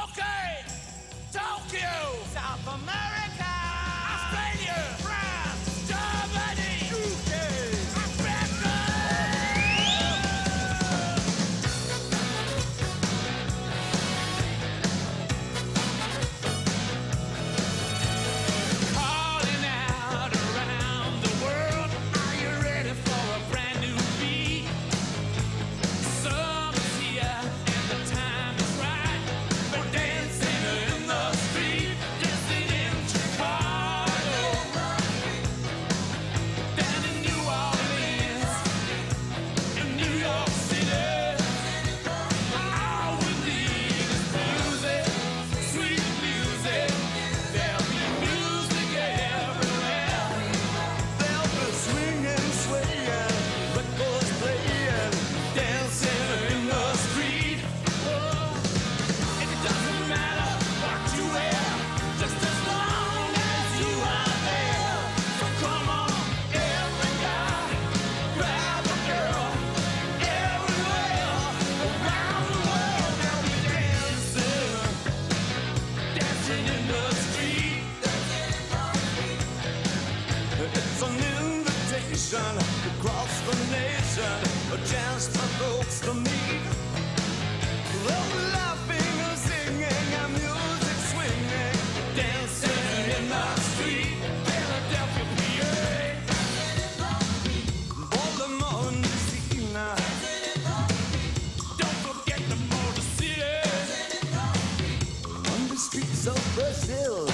Okay, Tokyo, South America, Australia, France, Germany, UK, Africa. Calling out around the world, are you ready for a brand new beat? Summer's here and the time is right. We're dancing in the street, dancing in Chicago, down in New Orleans, in New York City. All we need is music, sweet music. There'll be music everywhere. They'll be swinging, swaying, records playing, Dancing in the street. Oh, it doesn't matter what you wear, just as long as you are there. So come on, every guy, grab a girl. Everywhere around the world, they'll be dancing, dancing in the street. It's an invitation across the nation, a chance for folks to meet. They'll be laughing and singing and music swinging, Dancing in the street, Philadelphia, PA. Baltimore and Messina, Don't forget the Motor City. on the streets of Brazil.